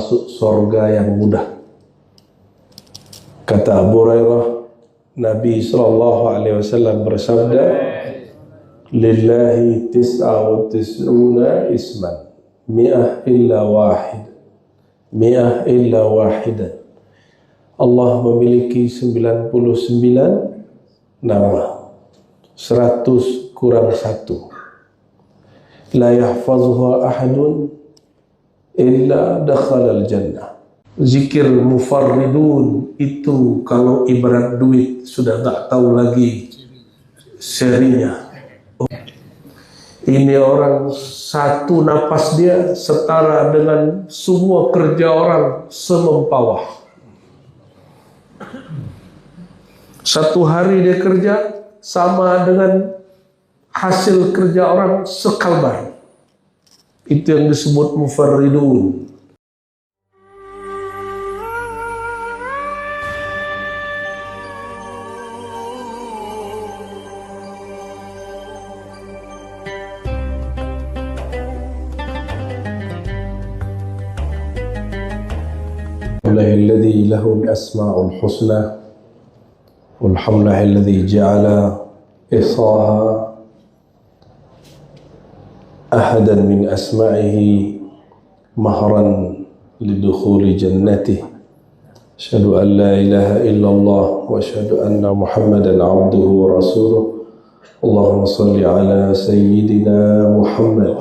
masuk surga yang mudah. Kata Abu Hurairah, Nabi SAW bersabda, Lillahi tis'a wa tis'una isman, mi'ah illa wahid, mi'ah illa wahidan. Allah memiliki 99 nama, 100 kurang 1. La yahfazuha ahadun illa dakhalal jannah. Zikir mufarridun itu kalau ibarat duit sudah tak tahu lagi serinya. Ini orang satu napas dia setara dengan semua kerja orang semempawah. Satu hari dia kerja sama dengan hasil kerja orang sekalbar. Itu yang disebut mufarridun. Alladzi lahu al-asma'ul husna walhamdulillahi alladzi ja'ala ihsaha ahadan min asma'ihi mahran lidukhuli jannatihi. Asyhadu an la ilaha illallah wa asyhadu anna Muhammadan abduhu wa rasuluh. Allahumma salli ala sayyidina Muhammad.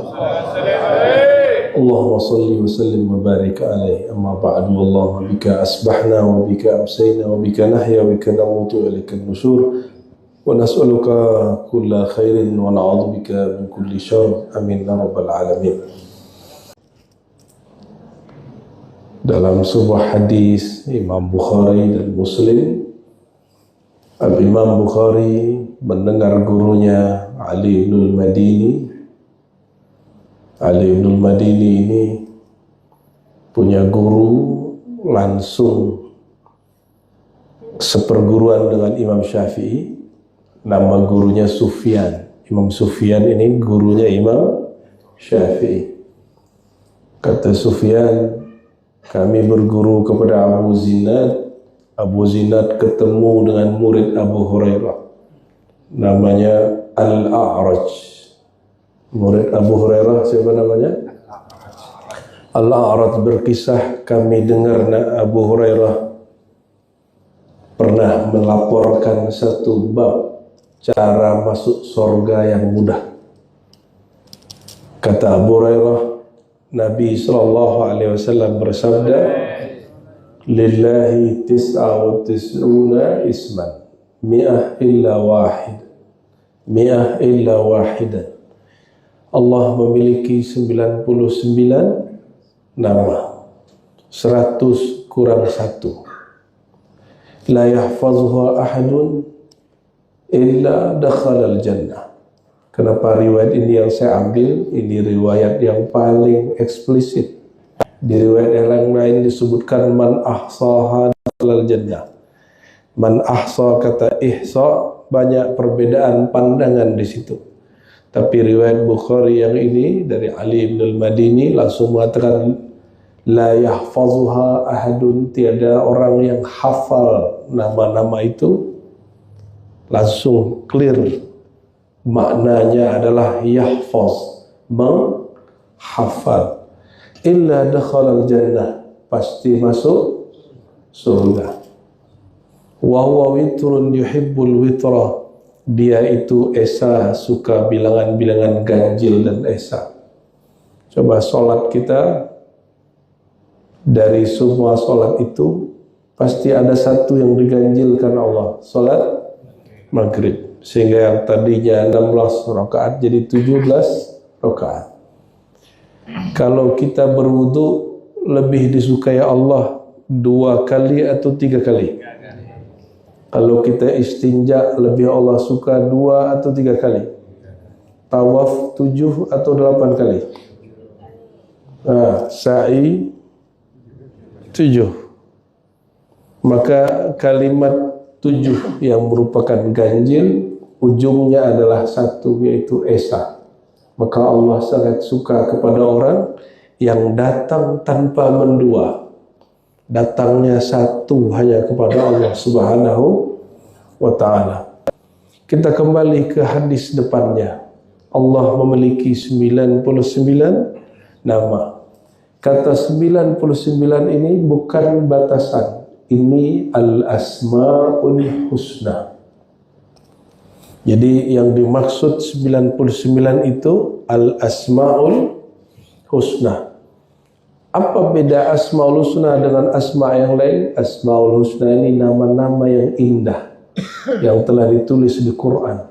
Allahumma salli wa sallim wa barik alaihi. Amma ba'du, Allahumma bika asbahna wa bika amsayna wa bika nahya wa bika namutu wa ilaika an-nusyur. Wa nas'aluka kulla khairin wa na'udzu bika min kulli syarr. Amin ya rabbal alamin. Dalam sebuah hadis Imam Bukhari dan Muslim, Imam Bukhari mendengar gurunya Ali bin Madini. Ali bin Madini ini punya guru langsung seperguruan dengan Imam Syafi'i. Nama gurunya Sufyan. Imam Sufyan ini gurunya Imam Syafi'i. Kata Sufyan, kami berguru kepada Abu Zinad. Abu Zinad ketemu dengan murid Abu Hurairah, namanya Al-A'raj. Murid Abu Hurairah siapa namanya? Al-A'raj berkisah, kami dengar Abu Hurairah pernah melaporkan satu bab cara masuk surga yang mudah. Kata Abu Hurairah, Nabi SAW bersabda, Lillahi tis'a wa tis'una isman, mi'ah illa wahid, mi'ah illa wahidan. Allah memiliki 99 nama, 100 kurang 1. La yahfazuha ahadun illa dakhalal jannah. Kenapa riwayat ini yang saya ambil? Ini riwayat yang paling eksplisit. Di riwayat yang lain disebutkan man ahsaha dakhalal jannah. Man ahsa, kata ihsa, banyak perbedaan pandangan di situ. Tapi riwayat Bukhari yang ini dari Ali bin al-Madini langsung mengatakan la yahfazuha ahadun, tiada orang yang hafal nama-nama itu. Langsung clear, maknanya adalah yahfaz, menghafal. Illa dakhalal jannah, pasti masuk surga. Wa huwa witrun yuhibbul witra, dia itu esa, suka bilangan-bilangan ganjil dan esa. Coba sholat kita, dari semua sholat itu pasti ada satu yang diganjilkan Allah, sholat maghrib. Sehingga yang tadinya 16 rakaat jadi 17 rakaat. Kalau kita berwudu, lebih disukai Allah 2 kali atau 3 kali? Kalau kita istinja, lebih Allah suka 2 atau 3 kali? Tawaf 7 atau 8 kali? Sa'i 7. Maka kalimat 7 yang merupakan ganjil, ujungnya adalah 1, yaitu esa. Maka Allah sangat suka kepada orang yang datang tanpa mendua, datangnya satu hanya kepada Allah Subhanahu wa ta'ala. Kita kembali ke hadis depannya. Allah memiliki 99 nama. Kata 99 ini bukan batasan. Ini al-asma'ul husna. Jadi yang dimaksud 99 itu al-asma'ul husna. Apa beda asma'ul husna dengan asma' yang lain? Asma'ul husna ini nama-nama yang indah yang telah ditulis di Quran,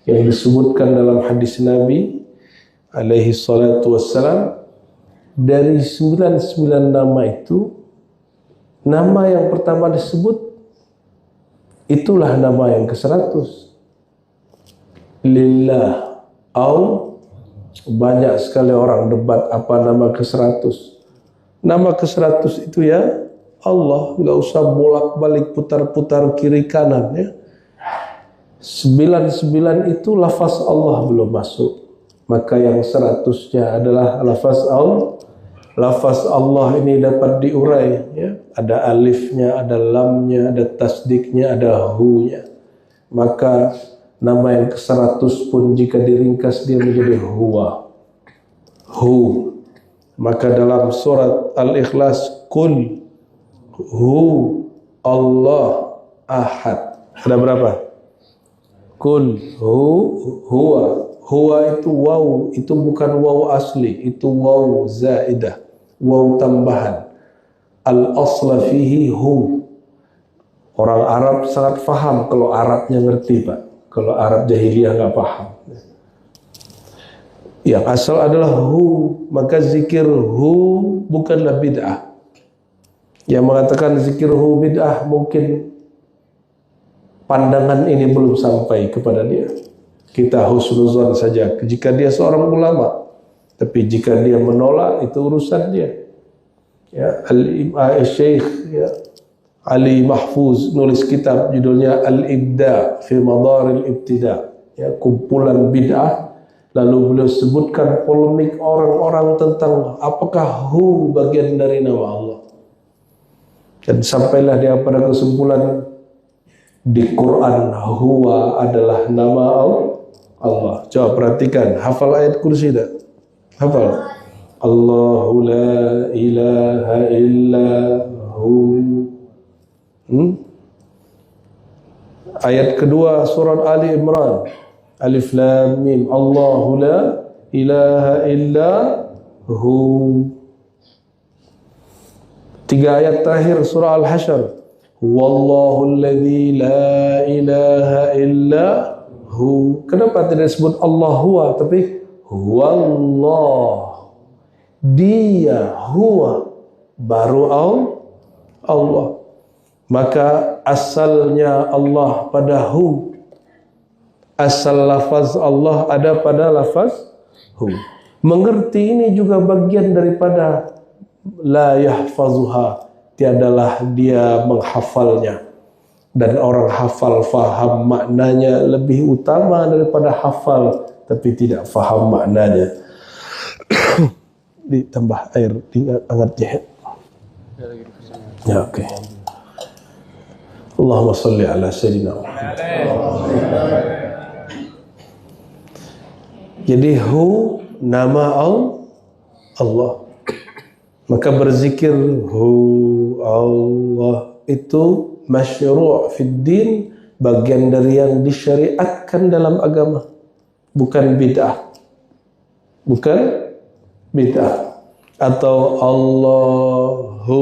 yang disebutkan dalam hadis Nabi alaihi salatu wassalam. Dari 99 nama itu, nama yang pertama disebut itulah nama yang ke-100. Lillah. Banyak sekali orang debat apa nama ke-100. Nama ke-100 itu ya Allah, nggak usah bolak-balik putar-putar kiri kanan ya. 99 itu lafaz Allah belum masuk, maka yang 100-nya adalah lafaz Allah. Lafaz Allah ini dapat diurai ya. Ada alifnya, ada lamnya, ada tasdiknya, ada hu-nya. Maka nama yang ke-100 pun jika diringkas dia menjadi huwa. Hu. Maka dalam surat Al-Ikhlas, Qul Hu Allah Ahad. Ada berapa? Qul Hu Huwa. Huwa itu waw, itu bukan waw asli, itu waw zaidah, waw tambahan. Al-asla fihi hu. Orang Arab sangat faham kalau Arabnya ngerti, Pak. Kalau Arab jahiliyah nggak paham. Yang asal adalah hu, maka zikir hu bukanlah bid'ah. Yang mengatakan zikir hu bid'ah mungkin pandangan ini belum sampai kepada dia. Kita husnuzan saja jika dia seorang ulama, tapi jika dia menolak itu urusan dia. Ya, Al-Syekh ya, Ali Mahfuz nulis kitab judulnya Al-Ibda fi Madaril Ibtida, ya, kumpulan bid'ah. Lalu beliau sebutkan polemik orang-orang tentang apakah hu bagian dari nama Allah. Dan sampailah dia pada kesimpulan di Quran huwa adalah nama Allah. Coba perhatikan, hafal ayat kursi tak? Hafal. Allahu la ilaha illa hu. Ayat kedua surat Ali Imran. Alif Lam Mim. Allahu la ilaha illa hu. 3 ayat terakhir surah Al-Hasyr. Wallahu alladhi la ilaha illa hu. Kenapa tidak disebut Allah huwa, tapi huwallah. Dia huwa, baru Allah. Maka asalnya Allah pada hu. Asal lafaz Allah ada pada lafaz hu. Mengerti ini juga bagian daripada la yahfazuha, tiadalah dia menghafalnya. Dan orang hafal faham maknanya lebih utama daripada hafal tapi tidak faham maknanya. Ditambah air, hangatnya. Ya, oke. Allahumma salli ala sayyidina Muhammad. Jadi hu nama Allah. Maka berzikir hu Allah itu masyru' fid din, bagian dari yang disyariatkan dalam agama, bukan bid'ah. Bukan bid'ah. Atau Allahu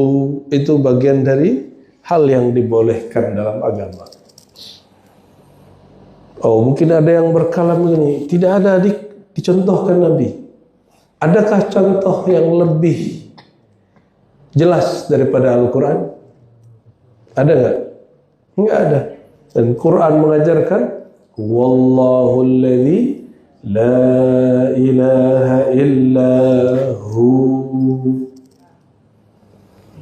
itu bagian dari hal yang dibolehkan dalam agama. Oh, mungkin ada yang berkalam begini, tidak ada dicontohkan Nabi. Adakah contoh yang lebih jelas daripada Al-Quran? Ada enggak? Enggak ada. Dan Quran mengajarkan wallahu alladhi la ilaha illa hu.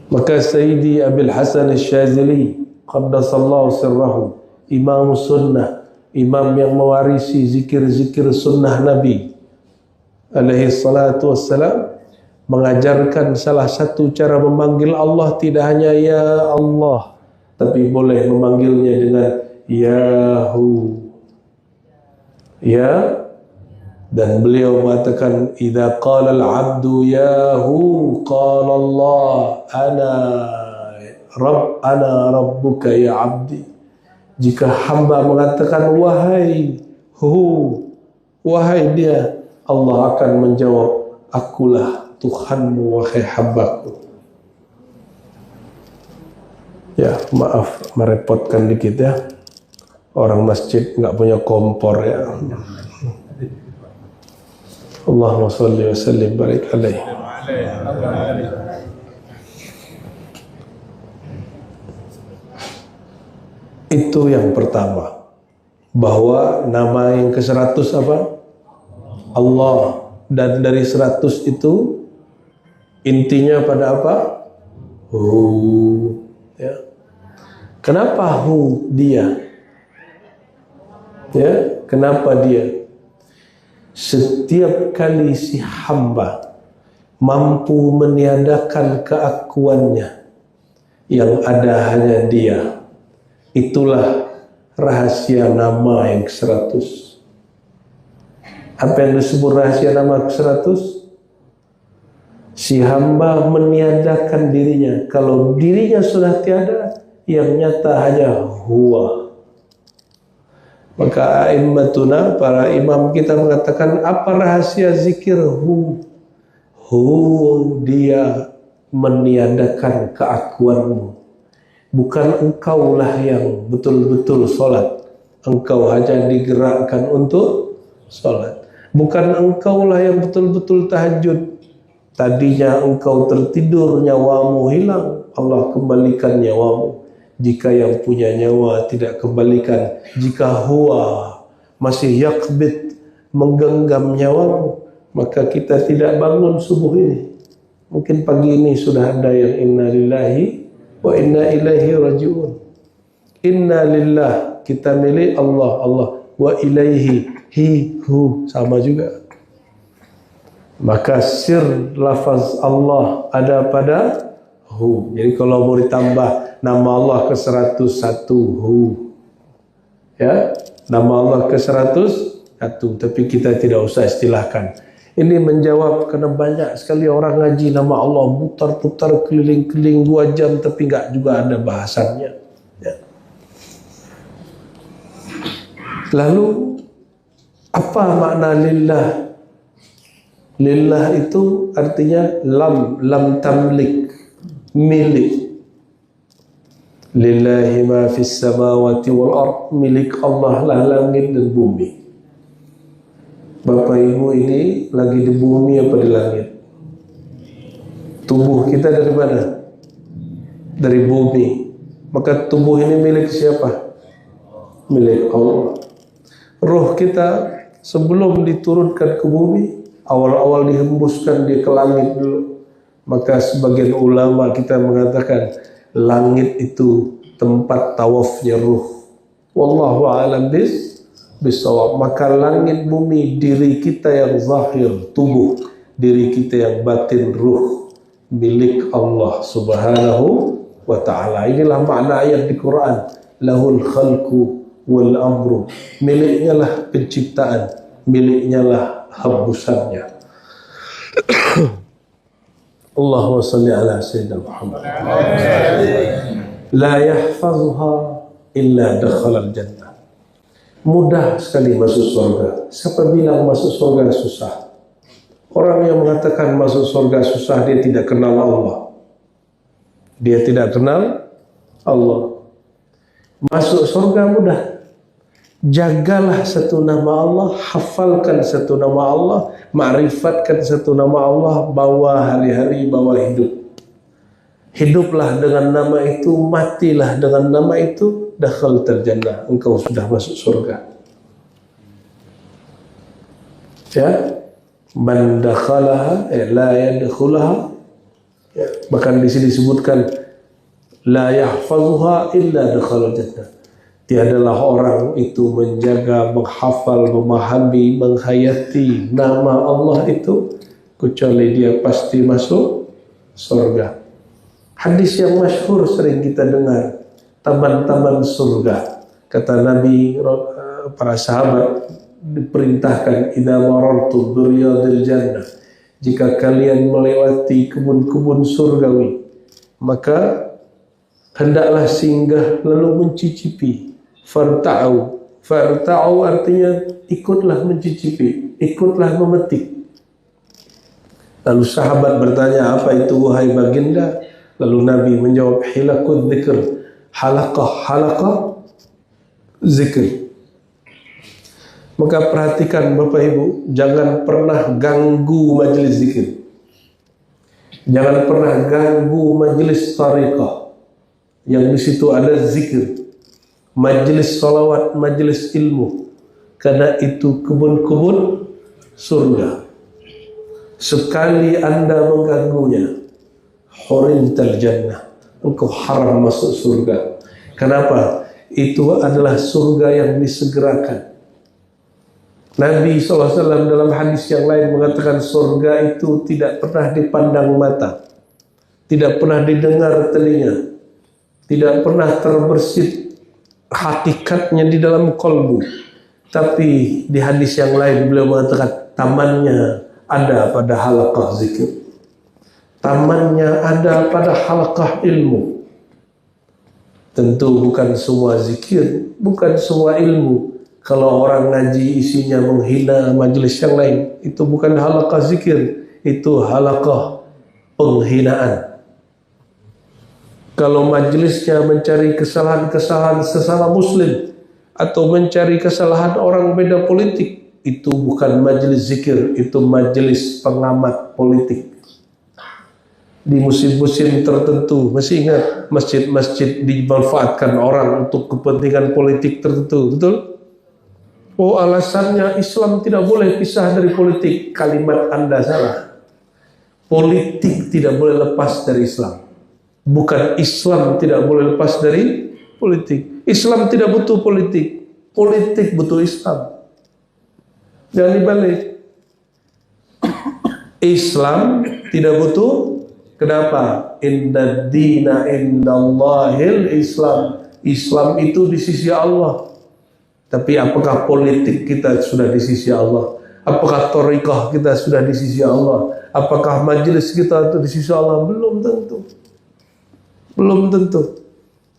Maka Sayyidi Abil Hasan Al-Syazili qaddasallahu sirrahu, imam sunnah, imam yang mewarisi zikir-zikir sunnah Nabi alaihi salatu wassalam, mengajarkan salah satu cara memanggil Allah tidak hanya ya Allah, tapi boleh memanggilnya dengan Yahu, ya. Dan beliau mengatakan idza qala al-'abdu yahu qala Allah ana rabbuka ya 'abdi. Jika hamba mengatakan wahai dia, Allah akan menjawab akulah Tuhanmu wahai hambaku. Ya, maaf merepotkan dikit ya. Orang masjid nggak punya kompor ya. Allahumma salli wa sallim barik alaihi. Itu yang pertama, bahwa nama yang ke-100 apa? Allah. Dan dari 100 itu intinya pada apa? Hu, ya. Kenapa hu? Dia. Ya, kenapa dia? Setiap kali si hamba mampu meniadakan keakuannya, yang ada hanya dia, itulah rahasia nama yang ke-100. Apa yang disebut rahasia nama ke-100? Si hamba meniadakan dirinya. Kalau dirinya sudah tiada, yang nyata hanya huwa. Maka a'immatuna, para imam kita mengatakan, apa rahasia zikir hu? Hu, dia meniadakan keakuanmu. Bukan engkaulah yang betul-betul sholat. Engkau hanya digerakkan untuk sholat. Bukan engkaulah yang betul-betul tahajud. Tadinya engkau tertidur, nyawamu hilang, Allah kembalikan nyawamu. Jika yang punya nyawa tidak kembalikan, jika huwa masih yakbit, menggenggam nyawamu, maka kita tidak bangun subuh ini. Mungkin pagi ini sudah ada yang inna lillahi wa inna ilaihi raji'un. Inna lillah, kita milik Allah, Allah. Wa ilaihi, hi, hu, sama juga. Maka sir lafaz Allah ada pada hu. Jadi kalau mau ditambah nama Allah ke-101 hu, ya, nama Allah ke-101, tapi kita tidak usah istilahkan. Ini menjawab karena banyak sekali orang ngaji nama Allah putar-putar keliling-keliling 2 jam tapi enggak juga ada bahasannya, ya. Lalu apa makna lillah? Lillah itu artinya lam tamlik, milik. Lillahi ma fis samawati wal ard, milik Allah lah langit dan bumi. Bapak Ibu ini lagi di bumi apa di langit? Tubuh kita dari mana? Dari bumi. Maka tubuh ini milik siapa? Milik Allah. Roh kita sebelum diturunkan ke bumi, awal-awal dihembuskan dia ke langit dulu. Maka sebagian ulama kita mengatakan langit itu tempat tawafnya ruh. Wallahu a'lam bisawab. Maka langit bumi diri kita yang zahir tubuh, diri kita yang batin ruh, milik Allah Subhanahu wa ta'ala. Inilah makna ayat di Quran, lahul khalqu wal amru. Miliknya lah penciptaan, miliknya lah hembusannya. Allahumma salli ala sayyidina Muhammad. La yahfazuha illa dakhala al-jannah. Mudah sekali masuk surga. Siapa bilang masuk surga susah? Orang yang mengatakan masuk surga susah, dia tidak kenal Allah. Dia tidak kenal Allah. Masuk surga mudah. Jagalah satu nama Allah, hafalkan satu nama Allah, ma'rifatkan satu nama Allah, bawa hari-hari, bawa hidup. Hiduplah dengan nama itu, matilah dengan nama itu, dakhaltal jannah, engkau sudah masuk surga. Ya, man dakhalaha la yadkhulaha. Ya, bahkan di sini disebutkan la yahfazuha illa dakhalal jannah. Tiadalah orang itu menjaga, menghafal, memahami, menghayati nama Allah itu kecuali dia pasti masuk surga. Hadis yang masyhur sering kita dengar, taman-taman surga. Kata Nabi, para sahabat diperintahkan, idza marartu bi riyadil jannah, jika kalian melewati kebun-kebun surgawi, maka hendaklah singgah lalu mencicipi. Farta'u artinya ikutlah mencicipi, ikutlah memetik. Lalu sahabat bertanya, apa itu wahai baginda? Lalu Nabi menjawab, hilaqud dzikr, halaqah zikir. Maka perhatikan Bapak Ibu, jangan pernah ganggu majelis zikir. Jangan pernah ganggu majelis tariqah yang di situ ada zikir, majelis salawat, majelis ilmu, karena itu kebun-kebun surga. Sekali Anda mengganggunya, hurimtal jannah, engkau haram masuk surga. Kenapa? Itu adalah surga yang disegerakan. Nabi SAW dalam hadis yang lain mengatakan surga itu tidak pernah dipandang mata, tidak pernah didengar telinga, tidak pernah terbersit hakikatnya di dalam kolbu. Tapi di hadis yang lain beliau mengatakan tamannya ada pada halaqah zikir, tamannya ada pada halaqah ilmu. Tentu bukan semua zikir, bukan semua ilmu. Kalau orang ngaji isinya menghina majelis yang lain, itu bukan halaqah zikir, itu halaqah penghinaan. Kalau majelisnya mencari kesalahan-kesalahan sesama muslim atau mencari kesalahan orang beda politik, itu bukan majelis zikir, itu majelis pengamat politik. Di musim-musim tertentu, masih ingat masjid-masjid dimanfaatkan orang untuk kepentingan politik tertentu, betul? Oh, alasannya Islam tidak boleh pisah dari politik. Kalimat Anda salah. Politik tidak boleh lepas dari Islam. Bukan Islam tidak boleh lepas dari politik. Islam tidak butuh politik, politik butuh Islam. Jangan dibalik. Islam tidak butuh. Kenapa? Inna dina indallahil Islam. Islam itu di sisi Allah. Tapi apakah politik kita sudah di sisi Allah? Apakah thariqah kita sudah di sisi Allah? Apakah majelis kita itu di sisi Allah? Belum tentu. Belum tentu.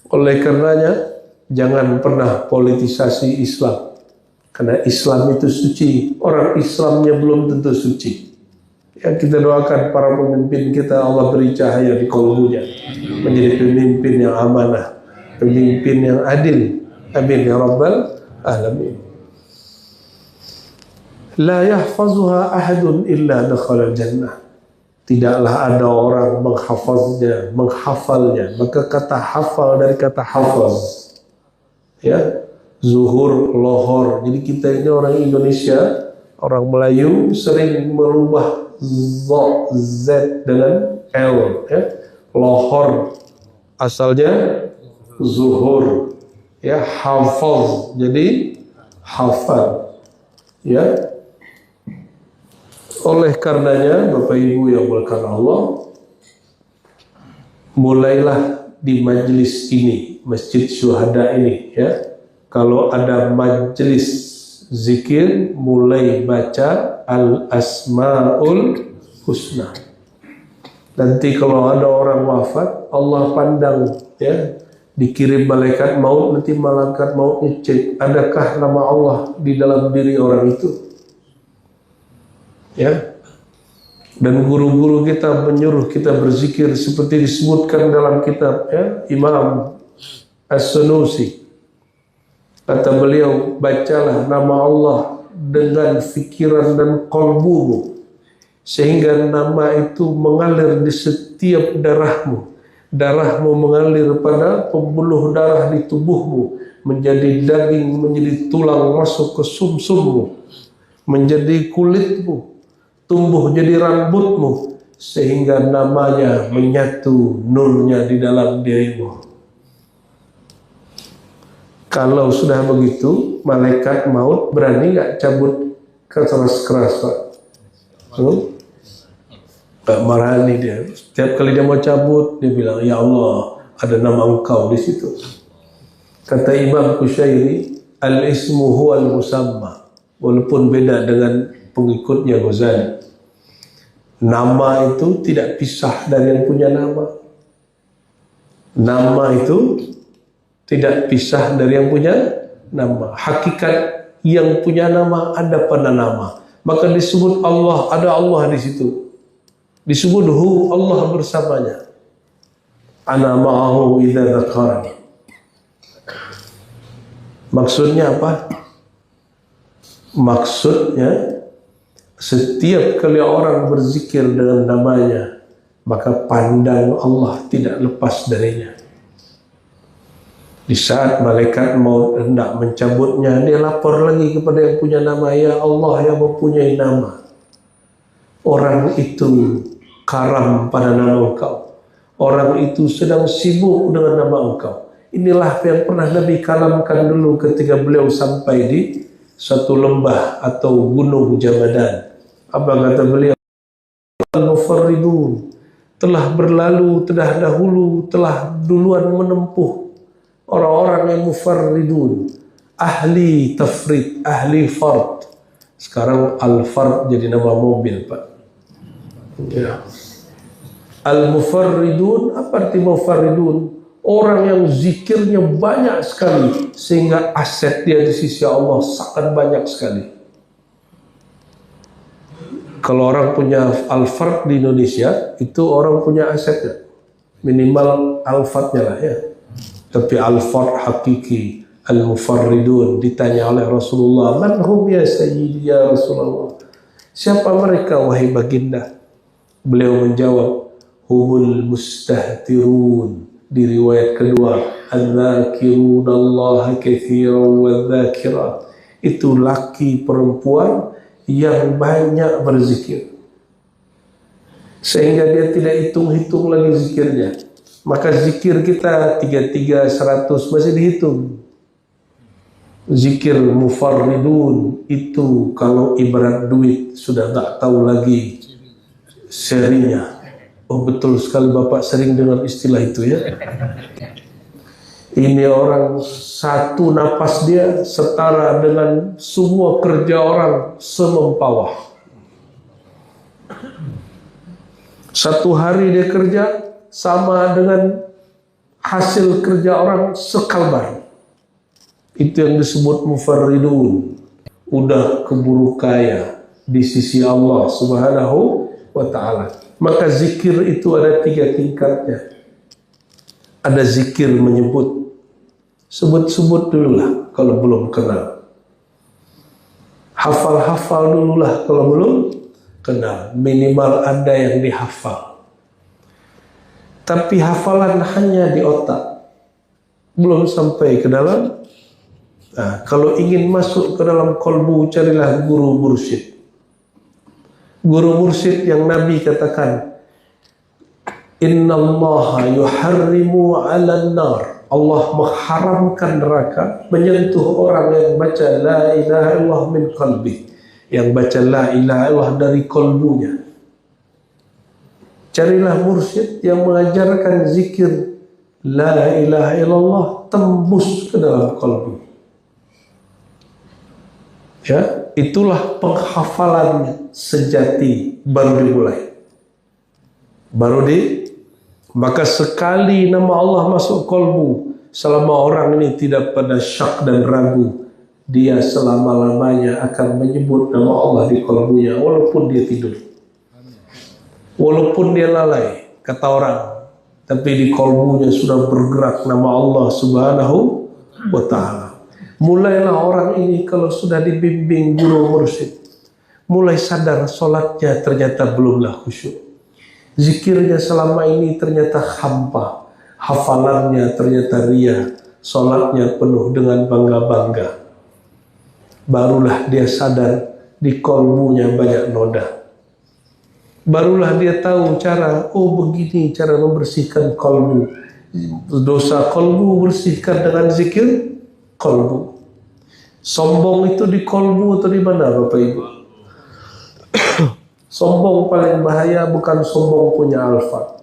Oleh karenanya, jangan pernah politisasi Islam. Karena Islam itu suci. Orang Islamnya belum tentu suci. Ya, kita doakan para pemimpin kita, Allah beri cahaya di qalbunya, menjadi pemimpin yang amanah, pemimpin yang adil. Amin ya rabbal alamin. La yahfazuha ahadun illa dakhala jannah. Tidaklah ada orang menghafalnya. Maka kata hafal dari kata hafaz. Ya, zuhur, lohor. Jadi kita ini orang Indonesia, orang Melayu sering merubah Z dengan L, ya. Lohor asalnya zuhur, ya, hafaz jadi hafal, ya. Oleh karenanya Bapak Ibu yang dimuliakan Allah, mulailah di majelis ini, Masjid Syuhada ini, ya. Kalau ada majelis zikir, mulai baca Al-Asma'ul Husna. Nanti kalau ada orang wafat, Allah pandang, ya, dikirim malaikat maut, nanti malaikat maut ngecek, adakah nama Allah di dalam diri orang itu? Ya. Dan guru-guru kita menyuruh kita berzikir seperti disebutkan dalam kitab, ya, Imam As-Sunusi. Kata beliau, bacalah nama Allah dengan fikiran dan qalbumu, sehingga nama itu mengalir di setiap darahmu. Darahmu mengalir pada pembuluh darah di tubuhmu, menjadi daging, menjadi tulang, masuk ke sumsummu, menjadi kulitmu, tumbuh jadi rambutmu, sehingga namanya menyatu nurnya di dalam dirimu. Kalau sudah begitu, malaikat maut berani nggak cabut keras-keras, Pak? Tak marani dia. Setiap kali dia mau cabut, dia bilang, ya Allah, ada nama engkau di situ. Kata Imam Kushairi, al-ismu huwal musamma. Walaupun beda dengan pengikutnya Ghazali. Nama itu tidak pisah dari yang punya nama. Nama itu tidak pisah dari yang punya nama. Hakikat yang punya nama ada pada nama. Maka disebut Allah, ada Allah di situ. Disebut hu, Allah bersamanya. Ana ma'ahu idza dzakarani. Maksudnya apa? Maksudnya setiap kali orang berzikir dengan namanya, maka pandang Allah tidak lepas darinya. Di saat malaikat mau hendak mencabutnya, dia lapor lagi kepada yang punya nama, ya Allah yang mempunyai nama. Orang itu karam pada nama engkau. Orang itu sedang sibuk dengan nama engkau. Inilah yang pernah Nabi kalamkan dulu ketika beliau sampai di satu lembah atau gunung Jamadan. Apa kata beliau? Al-mufarridun telah berlalu, telah dahulu, telah duluan menempuh orang-orang yang mufarridun, ahli tafrid, ahli fard. Sekarang al-fard jadi nama mobil, Pak. Ya. Al-mufarridun, apa arti mufarridun? Orang yang zikirnya banyak sekali sehingga aset dia di sisi Allah sangat banyak sekali. Kalau orang punya al-fard di Indonesia, itu orang punya asetnya. Minimal al-fardnya lah ya. Tapi al-fard hakiki, al-mufarridun, ditanya oleh Rasulullah, man hum ya sayyidi ya Rasulullah? Siapa mereka wahai baginda? Beliau menjawab, humul mustahtirun. Di riwayat kedua, al-dzakiruna Allah katsiran wal-dzakirat. Itu laki perempuan yang banyak berzikir sehingga dia tidak hitung-hitung lagi zikirnya. Maka zikir kita 33 100 masih dihitung. Zikir mufarridun itu kalau ibarat duit sudah tak tahu lagi serinya. Oh betul sekali Bapak sering dengar istilah itu ya. Ini orang satu napas dia setara dengan semua kerja orang semempawah. Satu hari dia kerja sama dengan hasil kerja orang sekalbar. Itu yang disebut mufarridun. Udah keburu kaya di sisi Allah Subhanahu wa ta'ala. Maka zikir itu ada 3 tingkatnya. Ada zikir menyebut, sebut-sebut dululah kalau belum kenal. Hafal-hafal dululah kalau belum kenal. Minimal ada yang dihafal. Tapi hafalan hanya di otak, belum sampai ke dalam. Nah, kalau ingin masuk ke dalam kolbu, carilah guru mursyid. Guru mursyid yang Nabi katakan, innallaha yuharrimu 'alan nar. Allah mengharamkan neraka menyentuh orang yang baca la ilaha illallah min qalbi, yang baca la ilaha illallah dari kolbunya. Carilah mursyid yang mengajarkan zikir la ilaha illallah tembus ke dalam kolbu. Ya, itulah penghafalan sejati baru dimulai. Maka sekali nama Allah masuk kolbu, selama orang ini tidak pada syak dan ragu, dia selama-lamanya akan menyebut nama Allah di kolbunya walaupun dia tidur. Walaupun dia lalai, kata orang, tapi di kolbunya sudah bergerak nama Allah Subhanahu wa ta'ala. Mulailah orang ini kalau sudah dibimbing guru mursyid, mulai sadar solatnya ternyata belumlah khusyuk. Zikirnya selama ini ternyata hampa, hafalannya ternyata ria, solatnya penuh dengan bangga-bangga. Barulah dia sadar di kolbunya banyak noda. Barulah dia tahu cara, oh begini cara membersihkan kolbu. Dosa kolbu bersihkan dengan zikir kolbu. Sombong itu di kolbu atau di mana Bapak Ibu? Sombong paling bahaya bukan sombong punya alfa,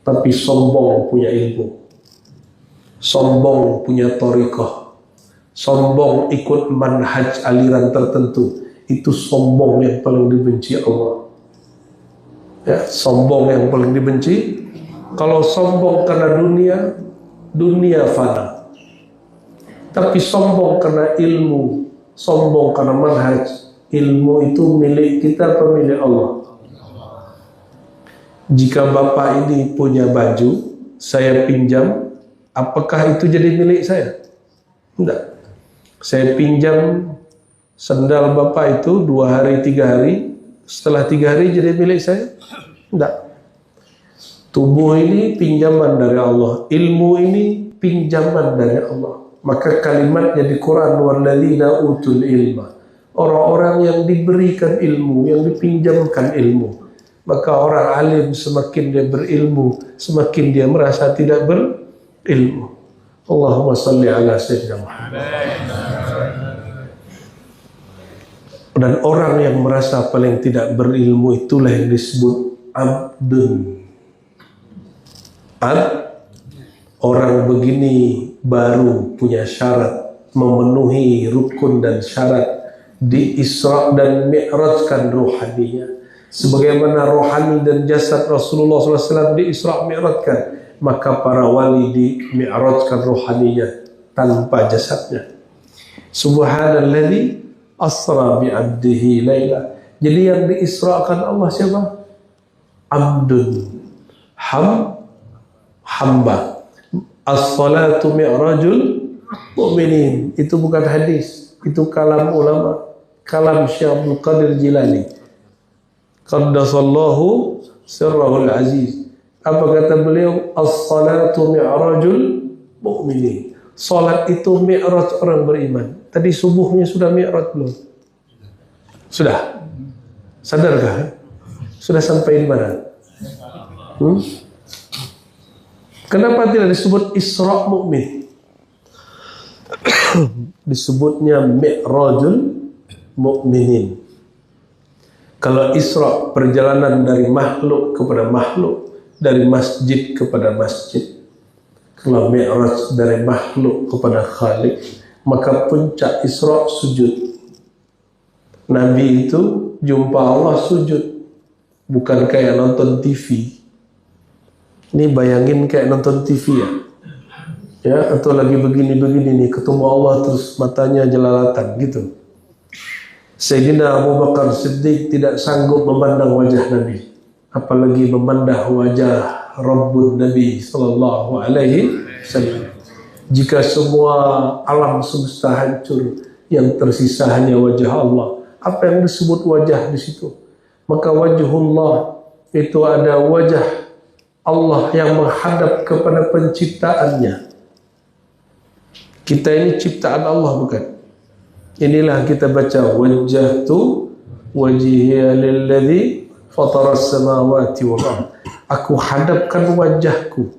tapi sombong punya ilmu, sombong punya thariqah, sombong ikut manhaj aliran tertentu. Itu sombong yang paling dibenci Allah. Ya, sombong yang paling dibenci. Kalau sombong karena dunia, dunia fana. Tapi sombong karena ilmu, sombong karena manhaj, ilmu itu milik kita atau milik Allah? Jika bapak ini punya baju, saya pinjam, apakah itu jadi milik saya? Tidak. Saya pinjam sendal bapak itu 2 hari 3 hari, setelah 3 hari jadi milik saya? Tidak. Tubuh ini pinjaman dari Allah, ilmu ini pinjaman dari Allah. Maka kalimatnya di Quran, walladzina utul ilma, orang-orang yang diberikan ilmu, yang dipinjamkan ilmu. Maka orang alim semakin dia berilmu, semakin dia merasa tidak berilmu. Allahumma salli ala sayyidina Muhammad. Dan orang yang merasa paling tidak berilmu itulah yang disebut abdun. Orang begini baru punya syarat, memenuhi rukun dan syarat di Isra dan Mi'rajkan rohaninya. Sebagaimana rohani dan jasad Rasulullah SAW di Isra Mi'rajkan, maka para wali di Mi'rajkan rohaninya tanpa jasadnya. Subhanalladzi asra bi'abdihi laila. Jadi yang diisrakan Allah siapa? Abdun, hamba. As-salatu mi'rajul mu'minin. Itu bukan hadis, itu kalam ulama, kalam Syekh Abdul Qadir Jilani. Qaddasallahu sirrahul aziz. Apa kata beliau? As-salatu mi'rajul mu'minin. Salat itu mi'raj orang beriman. Tadi subuhnya sudah mi'raj belum? Sudah? Sadarkah? Sudah sampai di mana? Kenapa tidak disebut Isra Mu'min? Disebutnya Mi'rajul Mu'minin. Kalau Isra perjalanan dari makhluk kepada makhluk, dari masjid kepada masjid. Kalau Mi'raj dari makhluk kepada Khalik, maka puncak Isra sujud. Nabi itu jumpa Allah sujud, bukan kayak nonton TV. Ini bayangin kayak nonton TV ya, atau lagi begini-begini nih, ketemu Allah terus matanya jelalatan gitu. Sayyidina Abu Bakar Siddiq tidak sanggup memandang wajah Nabi, apalagi memandang wajah Rabbun Nabi Sallallahu Alaihi Wasallam. Jika semua alam semesta hancur, yang tersisa hanya wajah Allah. Apa yang disebut wajah di situ? Maka wajhullah itu ada wajah Allah yang menghadap kepada penciptaannya. Kita ini ciptaan Allah bukan? Inilah kita baca wajjahtu wajhiya lilladzi fataras samawati wal ardh. Aku hadapkan wajahku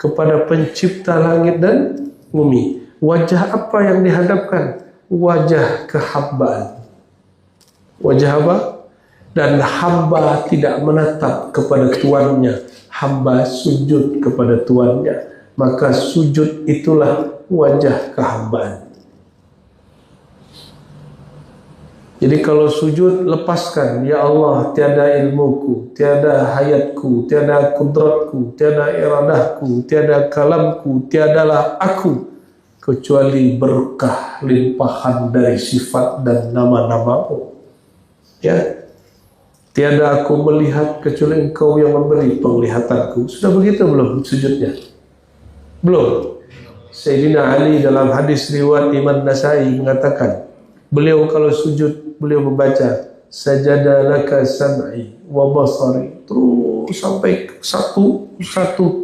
kepada pencipta langit dan bumi. Wajah apa yang dihadapkan? Wajah kehambaan. Wajah apa? Dan hamba tidak menatap kepada tuannya, hamba sujud kepada tuannya. Maka sujud itulah wajah kehambaan. Jadi kalau sujud, lepaskan, ya Allah, tiada ilmuku, tiada hayatku, tiada kudratku, tiada iradahku, tiada kalamku, tiadalah aku, kecuali berkah limpahan dari sifat dan nama-namamu. Ya, tiada aku melihat kecuali Engkau yang memberi penglihatanku. Sudah begitu belum sujudnya? Belum. Sayyidina Ali dalam hadis riwayat Imam Nasai mengatakan, beliau kalau sujud, beliau membaca sajada laka sam'i wa basari, terus sampai satu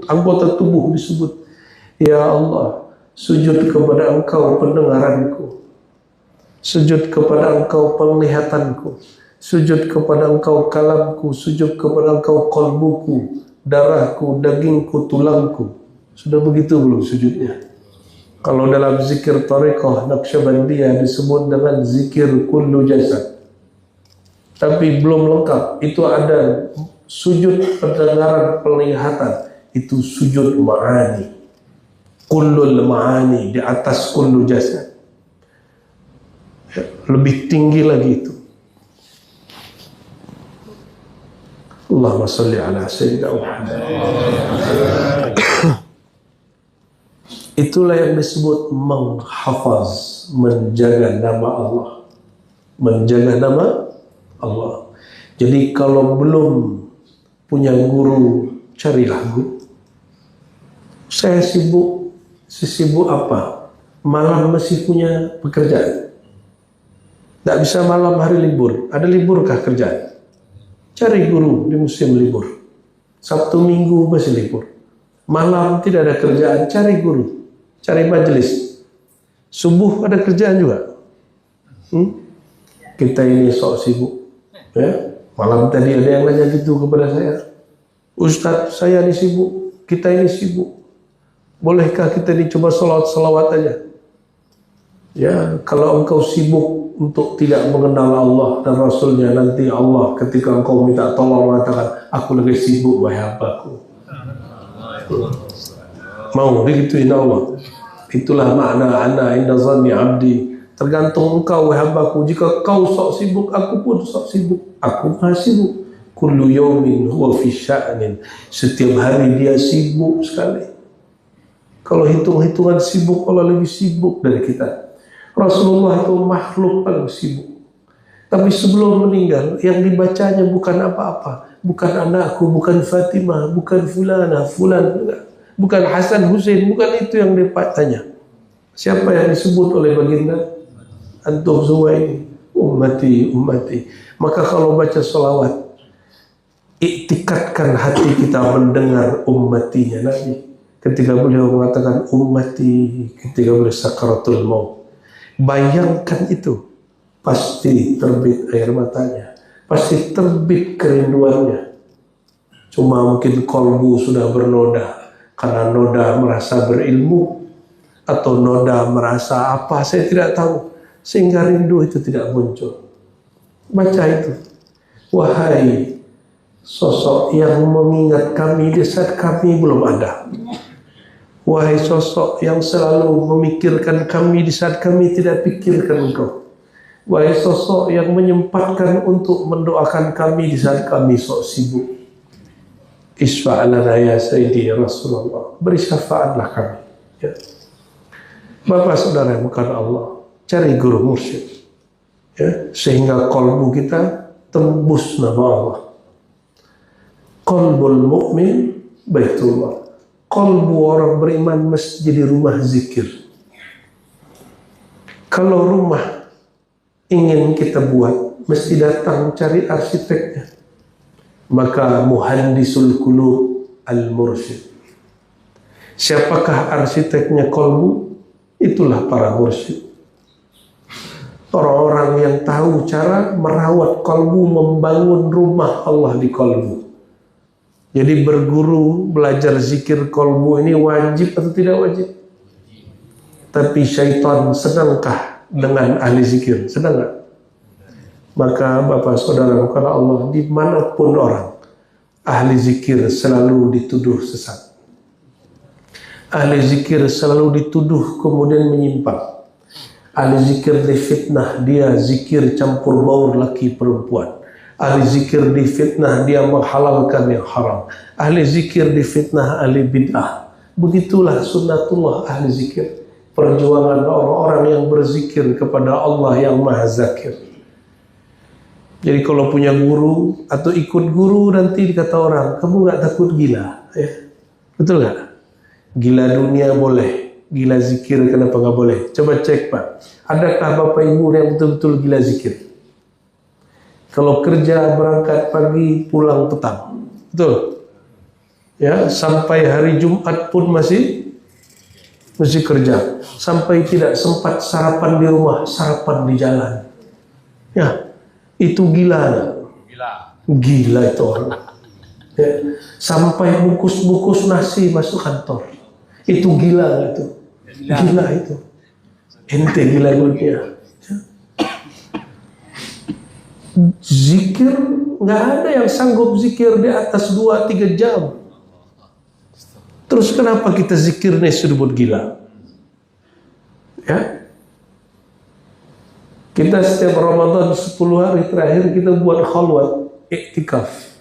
anggota tubuh disebut. Ya Allah, sujud kepada Engkau pendengaranku, sujud kepada Engkau penglihatanku, sujud kepada Engkau kalamku, sujud kepada Engkau qalbuku, darahku, dagingku, tulangku. Sudah begitu belum sujudnya? Kalau dalam zikir tariqah Naqsyabandiyah disebut dengan zikir kullu jasad. tapi belum lengkap. Itu ada sujud pendengaran penglihatan, itu sujud ma'ani, kullul ma'ani, di atas kullu jasad. Lebih tinggi lagi itu. Allahumma salli ala sayyidina Muhammad. Itulah yang disebut menghafaz, menjaga nama Allah, menjaga nama Allah. Jadi kalau belum punya guru, carilah guru. Saya sibuk, sesibuk apa? Malam masih punya pekerjaan. Tak bisa malam hari libur. Ada liburkah kerjaan? Cari guru di musim libur. Sabtu Minggu masih libur. Malam tidak ada kerjaan, cari guru, cari majelis. Subuh ada kerjaan juga. Kita ini sok sibuk. Ya, malam tadi ada yang nanya gitu kepada saya. Ustaz, saya ini sibuk, kita ini sibuk. Bolehkah kita dicoba salawat aja? Ya, kalau engkau sibuk untuk tidak mengenal Allah dan Rasulnya, nanti Allah ketika engkau minta tolong mengatakan, aku lagi sibuk wahai hambaku. Mau digituin Allah. Itulah makna ana inda zanni abdi. Tergantung engkau wahai hambaku. Jika kau sok sibuk, aku pun sok sibuk. Aku pun sibuk. Kullu yawmin huwa fi sya'nin. Setiap hari dia sibuk sekali. Kalau hitung-hitungan sibuk, Allah lebih sibuk dari kita. Rasulullah itu makhluk paling sibuk. Tapi sebelum meninggal, yang dibacanya bukan apa-apa. Bukan anakku, bukan Fatimah, bukan fulana, fulan, bukan Hasan Hussein, bukan itu yang dibacanya. Siapa yang disebut oleh baginda? Antum semua ini, ummati, ummati. Maka kalau baca salawat, iktikatkan hati kita mendengar ummatinya Nabi. Ketika beliau mengatakan ummati, ketika beliau sakaratul maut. Bayangkan itu, pasti terbit air matanya, pasti terbit kerinduannya. Cuma mungkin kolbu sudah bernoda, karena noda merasa berilmu, atau noda merasa apa, saya tidak tahu, sehingga rindu itu tidak muncul. Baca itu, wahai sosok yang mengingat kami di saat kami belum ada. Wahai sosok yang selalu memikirkan kami di saat kami tidak pikirkan engkau. Wahai sosok yang menyempatkan untuk mendoakan kami di saat kami sok sibuk. Isfa'lana ya Sayyidi Rasulullah. Beri syafaatlah kami. Ya. Bapak saudara yang bukan Allah, cari guru mursyid. Ya. Sehingga kolbu kita tembus nama Allah. Qalbul mu'min baitullah. Kalbu orang beriman mesti jadi rumah zikir. Kalau rumah ingin kita buat, mesti datang cari arsiteknya. Maka muhandisul qulub al-mursyid. Siapakah arsiteknya kalbu? Itulah para mursyid. Orang-orang yang tahu cara merawat kalbu, membangun rumah Allah di kalbu. Jadi berguru, belajar zikir kolbu ini wajib atau tidak wajib? Tapi syaitan senangkah dengan ahli zikir? Senang gak? Maka Bapak Saudara karena Allah, dimanapun orang, ahli zikir selalu dituduh sesat. Ahli zikir selalu dituduh kemudian menyimpang. Ahli zikir difitnah, dia zikir campur baur laki perempuan. Ahli zikir difitnah, dia menghalalkan yang haram. Ahli zikir difitnah, ahli bid'ah. Begitulah sunnatullah ahli zikir. Perjuangan orang-orang yang berzikir kepada Allah yang maha zakir. Jadi kalau punya guru atau ikut guru, nanti dikata orang, kamu gak takut gila? Ya? Betul gak? Gila dunia boleh, gila zikir kenapa gak boleh? Coba cek Pak, adakah Bapak Ibu yang betul-betul gila zikir? Kalau kerja berangkat pagi, pulang petang. Betul? Ya, sampai hari Jumat pun masih kerja. Sampai tidak sempat sarapan di rumah, sarapan di jalan. Ya, itu gila. Gila itu orang. Ya, sampai bungkus-bungkus nasi masuk kantor. Itu gila itu. Gila itu. Ente gila dunia. Zikir, nggak ada yang sanggup zikir di atas 2-3 jam. Terus kenapa kita zikirnya disebut gila? Ya, kita setiap Ramadan 10 hari terakhir kita buat khalwat, iktikaf.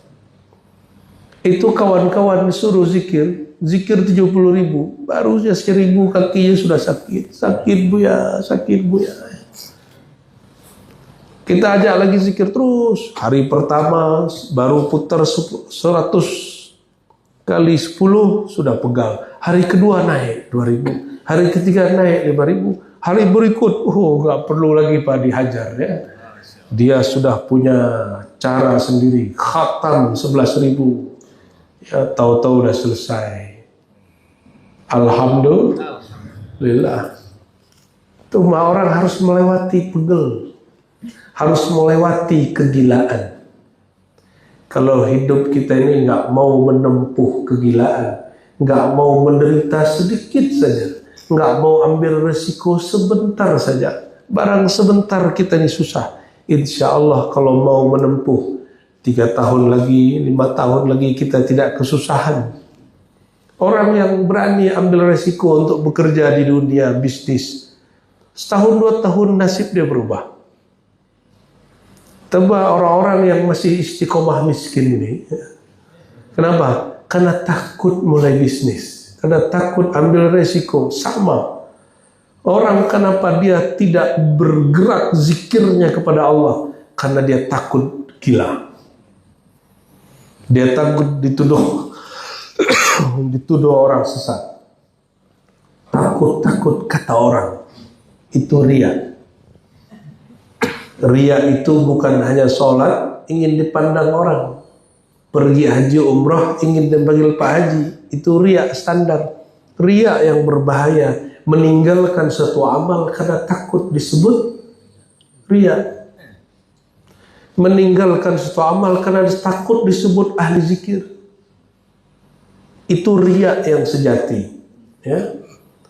Itu kawan-kawan disuruh zikir 70.000, barunya 1.000 kakinya sudah sakit buya. Kita ajak lagi zikir terus. Hari pertama baru putar 100 kali 10 sudah pegal. Hari kedua naik 2.000. Hari ketiga naik 5.000. Hari berikut, nggak perlu lagi Pak dihajar ya. Dia sudah punya cara sendiri. Khatam 11.000. Ya, tahu-tahu udah selesai. Alhamdulillah. Itu orang harus melewati pegel, harus melewati kegilaan. Kalau hidup kita ini nggak mau menempuh kegilaan, nggak mau menderita sedikit saja, nggak mau ambil resiko sebentar saja, barang sebentar kita ini susah. Insya Allah kalau mau menempuh 3 tahun lagi, 5 tahun lagi kita tidak kesusahan. Orang yang berani ambil resiko untuk bekerja di dunia bisnis, setahun 2 tahun nasib dia berubah. Coba orang-orang yang masih istiqomah miskin ini, kenapa? Karena takut mulai bisnis, karena takut ambil resiko. Sama orang, kenapa dia tidak bergerak zikirnya kepada Allah? Karena dia takut gila. Dia takut dituduh orang sesat. Takut kata orang. Itu ria. Ria itu bukan hanya sholat ingin dipandang orang, pergi haji umrah ingin dipanggil Pak Haji. Itu ria standar. Ria yang berbahaya, meninggalkan suatu amal karena takut disebut ria. Meninggalkan suatu amal karena takut disebut ahli zikir. Itu ria yang sejati. Ya.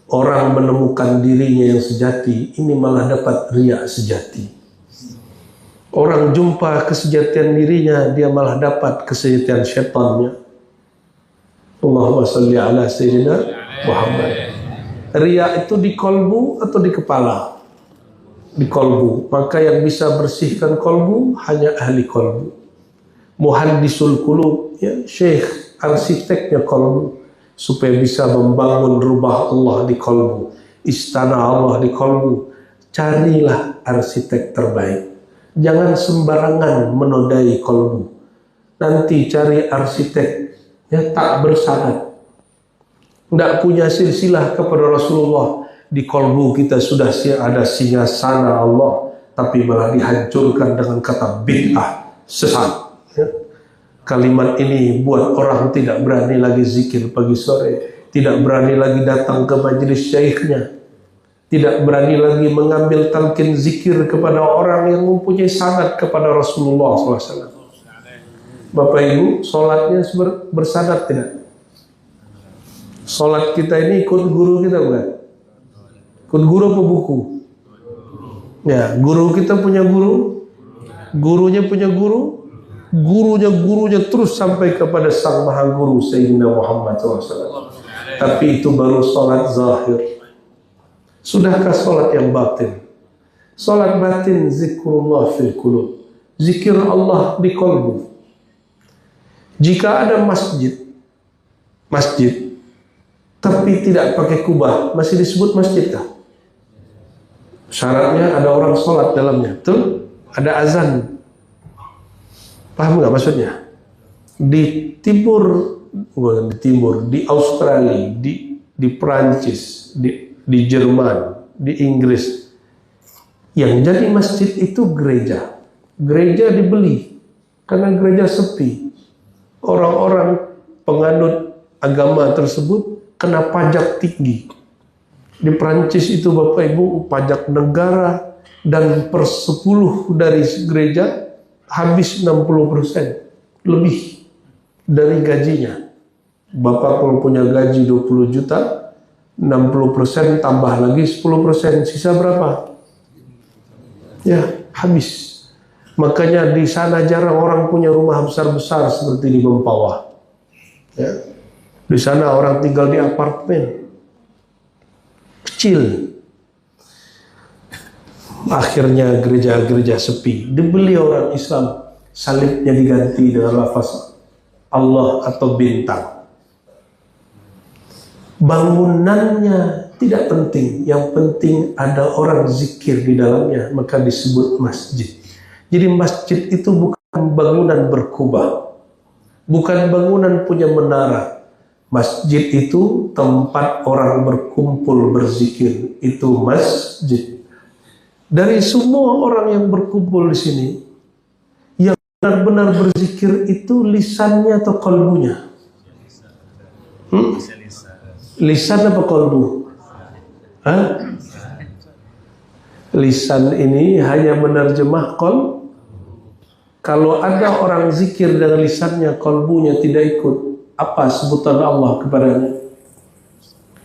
Orang menemukan dirinya yang sejati, ini malah dapat ria sejati. Orang jumpa kesejatian dirinya, dia malah dapat kesejatian syaitannya. Allahumma salli ala Sayyidina Muhammad. Ria itu di kolbu atau di kepala? Di kolbu. Maka yang bisa bersihkan kolbu hanya ahli kolbu. Muhandisul qulub, ya, syekh, arsiteknya kolbu, supaya bisa membangun rumah Allah di kolbu, istana Allah di kolbu. Carilah arsitek terbaik. Jangan sembarangan menodai kolbu. Nanti cari arsitek yang tak bersanad, tidak punya silsilah kepada Rasulullah. Di kolbu kita sudah ada singgasana Allah, tapi malah dihancurkan dengan kata bid'ah, sesat. Ya. Kalimat ini buat orang tidak berani lagi zikir pagi sore, tidak berani lagi datang ke majelis syekhnya, tidak berani lagi mengambil talqin zikir kepada orang yang mempunyai sanad kepada Rasulullah SAW. Bapak Ibu, sholatnya bersanad tidak? Sholat kita ini ikut guru kita bukan? Ikut guru apa buku? Ya, guru kita punya guru, gurunya punya guru, gurunya terus sampai kepada sang maha guru Sayyidina Muhammad SAW. Tapi itu baru sholat zahir. Sudahkah sholat yang batin? Sholat batin zikrullah fil qulub, zikir Allah di kolbu. Jika ada masjid tapi tidak pakai kubah, masih disebut masjid kah? Syaratnya ada orang sholat dalamnya, betul? Ada azan. Paham nggak maksudnya? Di timur, bukan di timur, di Australia, di Perancis, di Jerman, di Inggris, yang jadi masjid itu gereja. Gereja dibeli karena gereja sepi. Orang-orang penganut agama tersebut kena pajak tinggi. Di Perancis itu Bapak Ibu, pajak negara dan per 10 dari gereja habis 60% lebih dari gajinya. Bapak kalau punya gaji 20 juta, 60% tambah lagi 10%, sisa berapa? Ya, habis. Makanya di sana jarang orang punya rumah besar-besar seperti di Mempawah. Ya. Di sana orang tinggal di apartemen kecil. Akhirnya gereja-gereja sepi. Dibeli orang Islam, salibnya diganti dengan lafaz Allah atau bintang. Bangunannya tidak penting, yang penting ada orang zikir di dalamnya, maka disebut masjid. Jadi masjid itu bukan bangunan berkubah, bukan bangunan punya menara. Masjid itu tempat orang berkumpul berzikir, itu masjid. Dari semua orang yang berkumpul di sini, yang benar-benar berzikir itu lisannya atau kalbunya? Lisan apa kalbu? Hah? Lisan ini hanya menerjemah kol. Kalau ada orang zikir dengan lisannya, kalbunya tidak ikut, apa sebutan Allah kepadanya?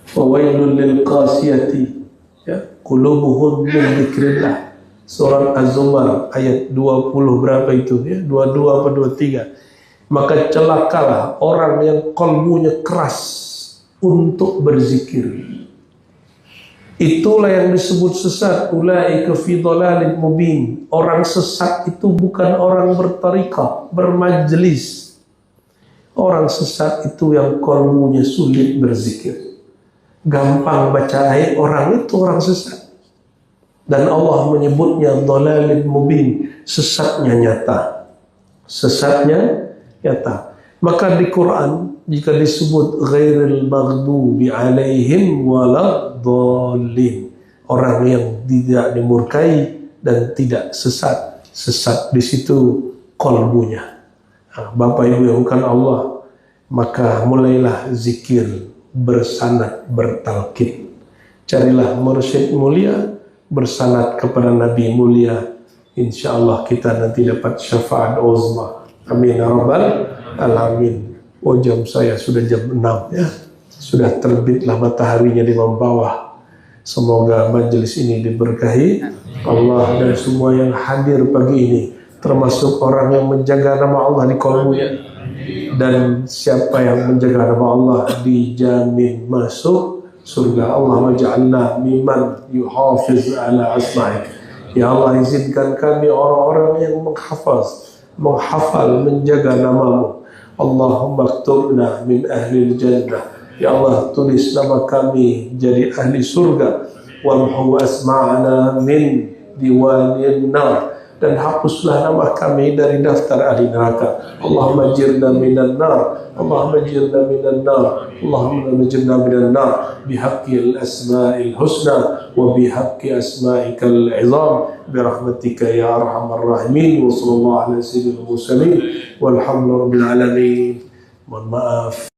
Fawailul lil qasiyati, ya, qulubuhum min dzikrillah. Surat Az-Zumar ayat 20 berapa itu, ya? 22 atau 23. Maka celakalah orang yang kalbunya keras untuk berzikir. Itulah yang disebut sesat. Ulaika fi dhalalin mubin. Orang sesat itu bukan orang bertariqah, bermajlis. Orang sesat itu yang kalbunya sulit berzikir, gampang baca ayat, orang itu orang sesat. Dan Allah menyebutnya dhalalin mubin, sesatnya nyata. Sesatnya nyata. Maka di Quran jika disebut ghairil maghdubi alaihim waladdallin, orang yang tidak dimurkai dan tidak sesat. Sesat di situ kalbunya. Bapak Ibu yang bukan Allah, maka mulailah zikir bersanad bertalqin. Carilah mursyid mulia, bersanad kepada Nabi mulia. Insyaallah kita nanti dapat syafaat uzma. Amin ya rabbal alamin. Oh, jam saya sudah jam 6 ya. Sudah terbitlah mataharinya di bawah. Semoga majelis ini diberkahi Allah dan semua yang hadir pagi ini, termasuk orang yang menjaga nama Allah di kalbunya. Dan siapa yang menjaga nama Allah dijamin masuk surga. Allah ja'alna mimman yuhafiz ala asma'ik. Ya Allah, izinkan kami orang-orang yang menghafal, menjaga namamu. Allahumma aktubna min ahli jannah. Ya Allah, tulis nama kami jadi ahli surga. Wamhu asma'ana min diwanin nar. Dan hapuslah nama kami dari daftar ahli neraka. Allahumma jirna minan nar. Allahumma jirna minan nar. Allahumma jirna minan nar. Bihaqqi al-asma'il husna wa bihaqqi asma'ikal izam. Birahmatika ya arhamar rahimin. Wa sallallahu ala sayyidil mursalin. Walhamdulillahi rabbil alamin. Mohon maaf.